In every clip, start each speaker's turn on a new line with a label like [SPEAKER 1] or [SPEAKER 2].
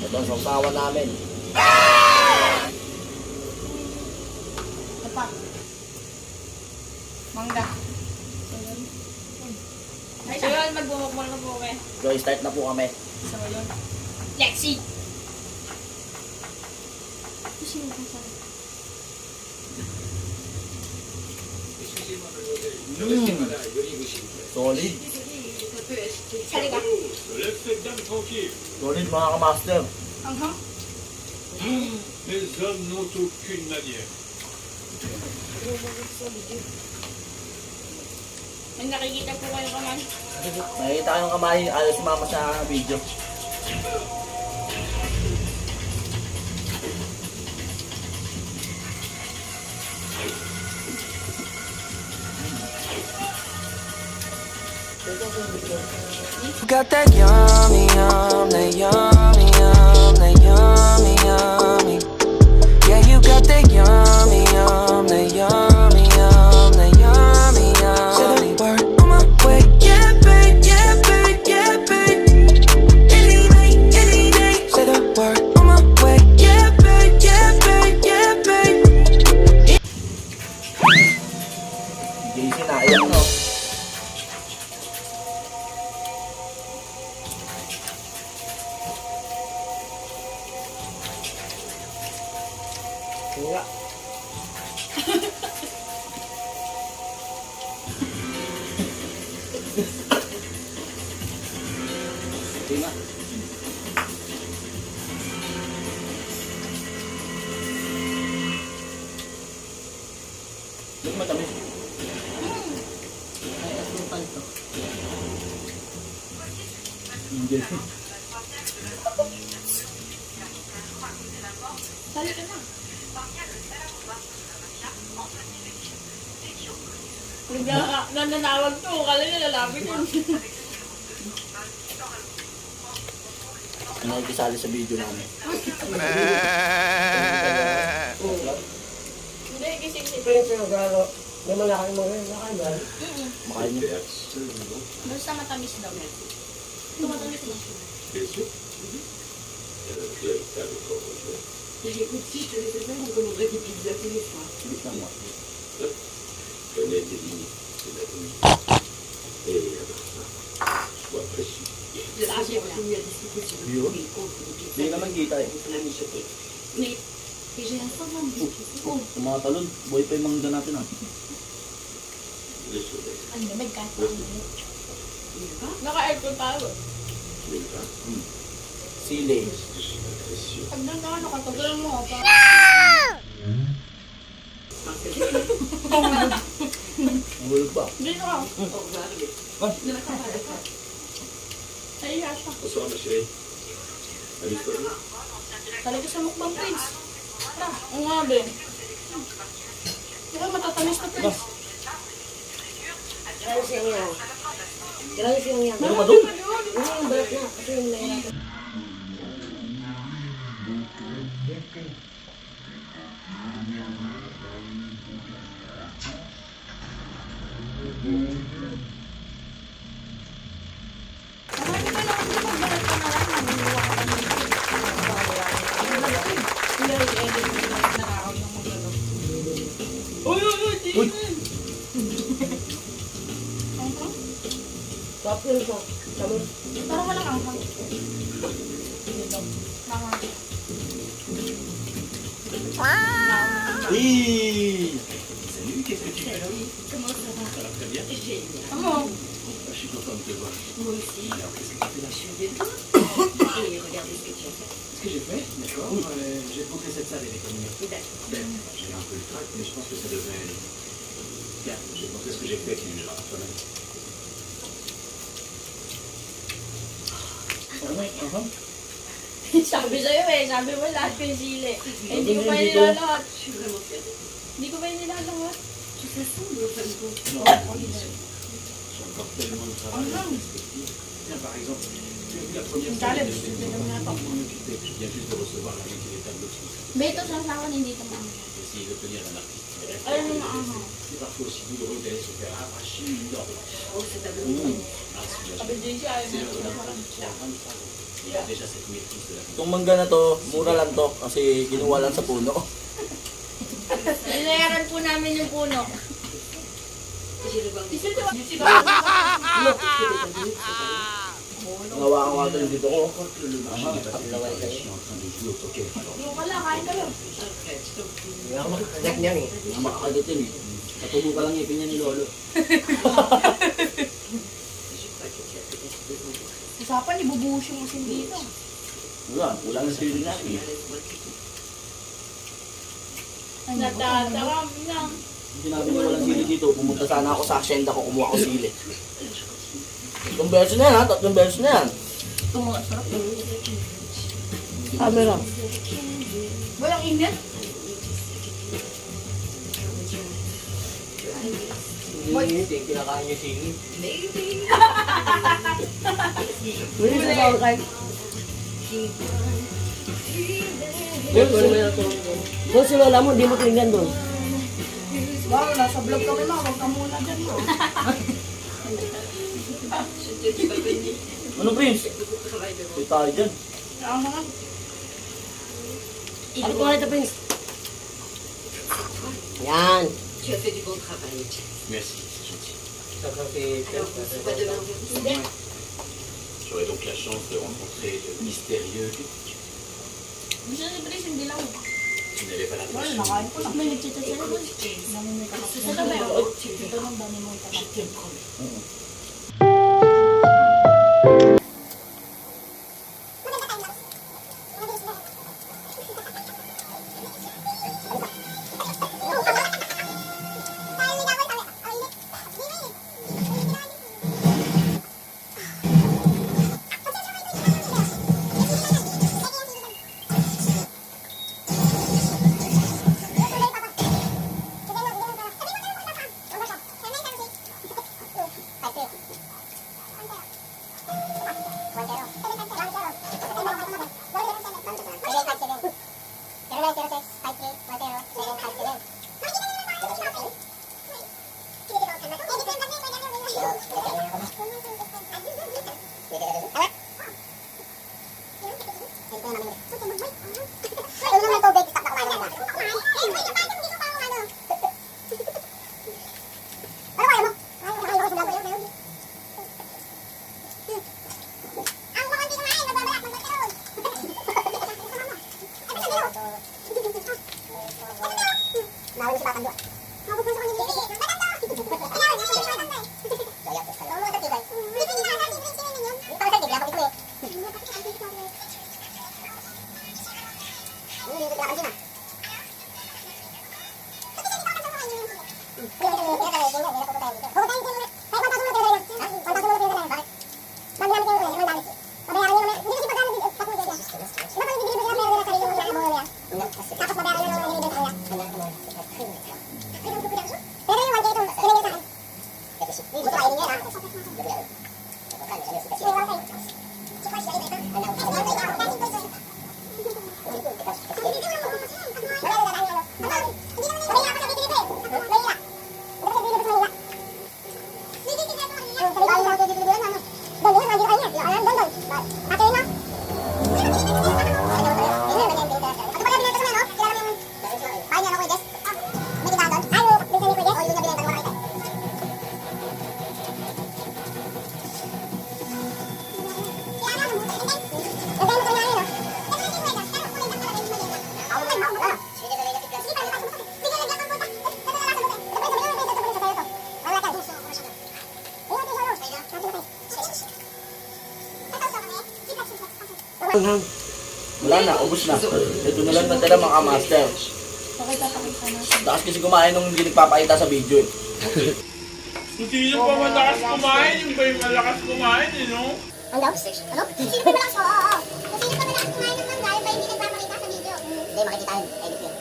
[SPEAKER 1] Ito ang sausawan namin.
[SPEAKER 2] Apa? Mangga. So yun, magbumok mo na po kami.
[SPEAKER 1] So, start na po kami.
[SPEAKER 2] So yun. Lexi! Ito siya yung kasama.
[SPEAKER 1] Solid.
[SPEAKER 2] Halika.
[SPEAKER 1] Solid mga kamaster.
[SPEAKER 2] Anghang.
[SPEAKER 3] Les hommes n'ont aucune manière.
[SPEAKER 2] May nakikita po kayo kaman.
[SPEAKER 1] Nakikita kayong kamay, ayaw sumama sa video.
[SPEAKER 4] Got that yummy, that yummy, that yummy, yummy. Yeah, you got that yummy, that yummy, that yummy, yummy. Word on my way, yeah, babe, yeah, babe, yeah, babe. Any day. Say the word on my way, yeah, babe, yeah, babe, yeah, babe.
[SPEAKER 1] JC na, ayan no. Nga. Nga. Ba't matamis?
[SPEAKER 2] Ay, asukal to.
[SPEAKER 1] Hindi.
[SPEAKER 2] Sali ka na. Nananawag to. Kala niya lalapit yun.
[SPEAKER 1] Ano ikisali sa video namin?
[SPEAKER 2] Hindi, kasi
[SPEAKER 1] Makain niyo.
[SPEAKER 2] basta matamis daw. Ito matamis na.
[SPEAKER 3] Bien sûr.
[SPEAKER 1] Bilis lang mo.
[SPEAKER 3] Connaître tes limites, c'est la limite. Et sois précis.
[SPEAKER 1] Yun. Hindi naman kita eh. Sa mga talon, buhay pa yung mangga natin ah.
[SPEAKER 3] Le soleil,
[SPEAKER 2] Ang lamig ka. Naka-aircon tayo.
[SPEAKER 3] les vins,
[SPEAKER 1] Sili.
[SPEAKER 3] je suis pas très sûr.
[SPEAKER 2] Pag nang nakatagal mo,
[SPEAKER 1] Ang hulog ba?
[SPEAKER 2] dito ka. Nahiya siya.
[SPEAKER 3] Bonsoir ma chérie. Amuse-toi.
[SPEAKER 2] Talaga sa mukbang, Prince. Ang nga, Ben. Kaya matatamis na, Prince.
[SPEAKER 1] Ano ba doon?
[SPEAKER 2] Marami pa lang hindi magbalat ka na lang. Naniniwa ka pa ng hindi, i-edit mo yung nakakaw ng magano. Uy!
[SPEAKER 1] Uy!
[SPEAKER 2] Anghang? Parang walang anghang. Dito. Anghang.
[SPEAKER 1] Eee!
[SPEAKER 3] Salut, qu'est-ce que tu fais là?
[SPEAKER 2] Kamusta ka?
[SPEAKER 3] Ça va très bien.
[SPEAKER 2] Ano?
[SPEAKER 3] Je suis content de te voir.
[SPEAKER 5] Moi aussi.
[SPEAKER 3] Alors, qu'est-ce que tu fais là?
[SPEAKER 5] Et regardez ce que tu as fait.
[SPEAKER 3] Ce que j'ai fait, d'accord. J'ai montré cette salle et les communions.
[SPEAKER 5] D'accord.
[SPEAKER 3] Ben, j'ai un peu le trac, mais je pense que ça devrait aller. Tiens, je vais montrer ce que j'ai fait, tu jugeras par toi-même.
[SPEAKER 2] Sabi sa'yo eh, sabi mo lahat yung sili. Eh, hindi ko pa yung nilalawat.
[SPEAKER 5] Je suis vraiment fière.
[SPEAKER 2] Hindi ko pa yung nilalawat.
[SPEAKER 5] Tu sais ça, mais au fin de compte.
[SPEAKER 3] J'ai encore tellement de travail à respecter. Tiens, par exemple, tu as vu la première
[SPEAKER 2] Yung
[SPEAKER 3] fois
[SPEAKER 2] talent,
[SPEAKER 3] que je
[SPEAKER 2] hindi naman ako.
[SPEAKER 3] m'en occuper. Je viens juste de recevoir la moitié des tableaux qui sont
[SPEAKER 2] Beto sa akin, hindi ito maanghang.
[SPEAKER 3] J'ai essayé d'obtenir un artiste.
[SPEAKER 2] Ayun yung maanghang.
[SPEAKER 3] C'est parfois aussi douloureux d'aller se faire arracher une dent.
[SPEAKER 5] Oh, c'est à
[SPEAKER 3] Ah, si, bien sûr.
[SPEAKER 2] Sabi din siya, ayaw
[SPEAKER 3] C'est
[SPEAKER 2] mo
[SPEAKER 3] le
[SPEAKER 2] ito.
[SPEAKER 3] qui a 23 ans. Il a déjà cette maîtrise de la vie.
[SPEAKER 1] Itong mangga na to, mura lang to kasi kinuha lang sa puno.
[SPEAKER 6] Binayaran po namin yung puno.
[SPEAKER 1] Nawakan ko ito yung dito ko.
[SPEAKER 3] Le marché n'est pas terminé, je suis en train de jouer au poker.
[SPEAKER 2] Yung wala, kain ka lang.
[SPEAKER 1] Nga makakagatin eh. Natubo ka lang ipin niya ni Lolo.
[SPEAKER 2] Usapan, ibubuhos yung asin dito.
[SPEAKER 1] Wala na sili natin.
[SPEAKER 6] Natatawa lang.
[SPEAKER 1] Sinabi niya walang sili dito, pumunta sana ako sa asyenda ko, kumuha ko sili. 3 beses na yan ha, 3 beses na yan.
[SPEAKER 2] Camera. Walang init?
[SPEAKER 1] Hindi, kinakain niya sili.
[SPEAKER 7] Doon si Lola mo, di mo tingnan doon.
[SPEAKER 2] Wow, nasa vlog kami mga, wag ka muna dyan mo.
[SPEAKER 1] Ano Prince? Hindi tayo dyan.
[SPEAKER 2] Kaya naman.
[SPEAKER 7] Ano ko ito, Prince? Yan.
[SPEAKER 5] Tu as fait du bon travail.
[SPEAKER 3] Merci, c'est gentil. J'aurai donc la chance de rencontrer le mystérieux Luc.
[SPEAKER 6] Gusto ni Pris, hindi lang.
[SPEAKER 3] Tu n'avais pas
[SPEAKER 2] Well,
[SPEAKER 3] l'impression
[SPEAKER 2] nakain ko lang.
[SPEAKER 6] May nagchita sila doon.
[SPEAKER 2] Dami may kakapit.
[SPEAKER 6] Sa tabi.
[SPEAKER 2] Ito lang dami mo kakapit.
[SPEAKER 1] Wala na, ubos na. Ito na lang natira mga master. Takas kasi kumain nung hindi nagpapakita sa video eh.
[SPEAKER 8] Kung sino pa malakas kumain, yung ba yung malakas kumain, eh, no?
[SPEAKER 9] Ano? Ano? Sino pa malakas? Oo. Kung sino pa malakas kumain ng mangga, yung ba hindi nagpapakita sa video? Hindi, makikita yun. Edit yun.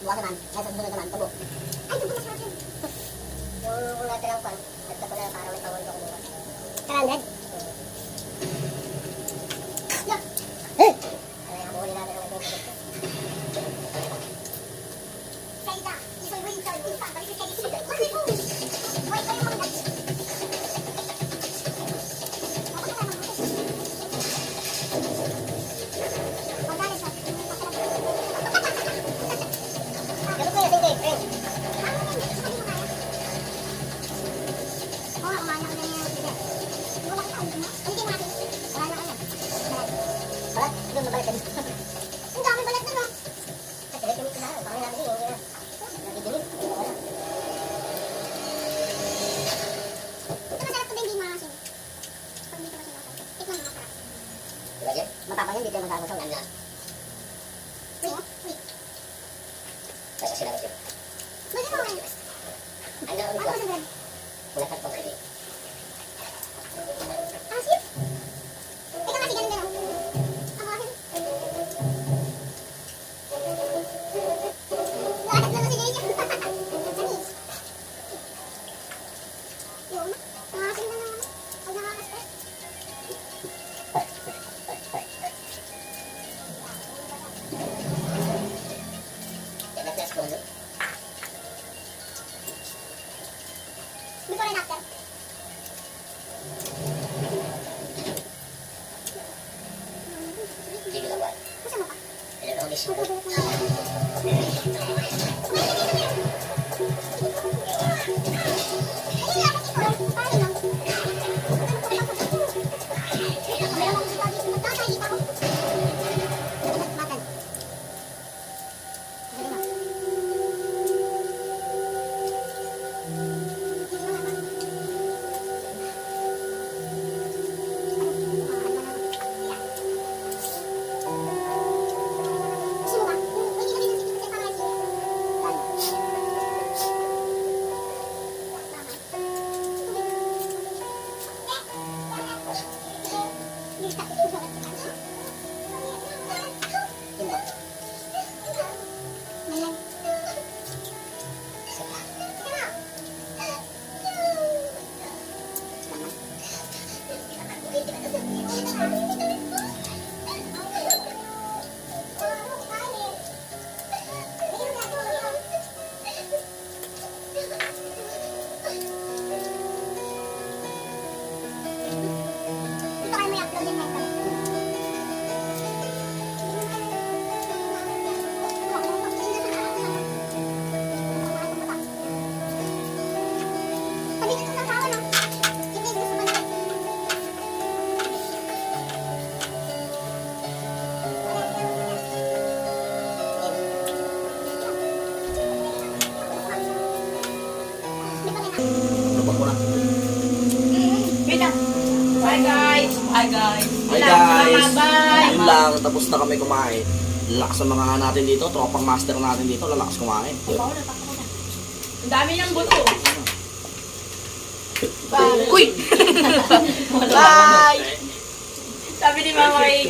[SPEAKER 9] Bukas naman, nasa sunod naman, tubo. Ay, tubo masarap yun. Yung natirang pan, nagtapos na parang may tawag ako bukas. 100? Ano ba sa brand? Asin? Teka kasi ganun gano'n. Ang asin. Lahat na si Jason. Anis. Yun. Ang asin na naman. Huwag nakakastres. Before and after. Masa mo ka? Ito kayo may upload din mental. Sabi ko sa asawa no? Hindi gusto mo na.
[SPEAKER 1] Lubak ko na.
[SPEAKER 6] Wait lang. Bye guys. Bye guys.
[SPEAKER 1] Hi guys! Yun lang, tapos na kami kumain. Lalakas ang mga natin dito, tropang master natin dito, lalakas kumain.
[SPEAKER 6] Ang dami ng buto.
[SPEAKER 2] Uy!
[SPEAKER 6] Bye! Sabi ni Mama Ray,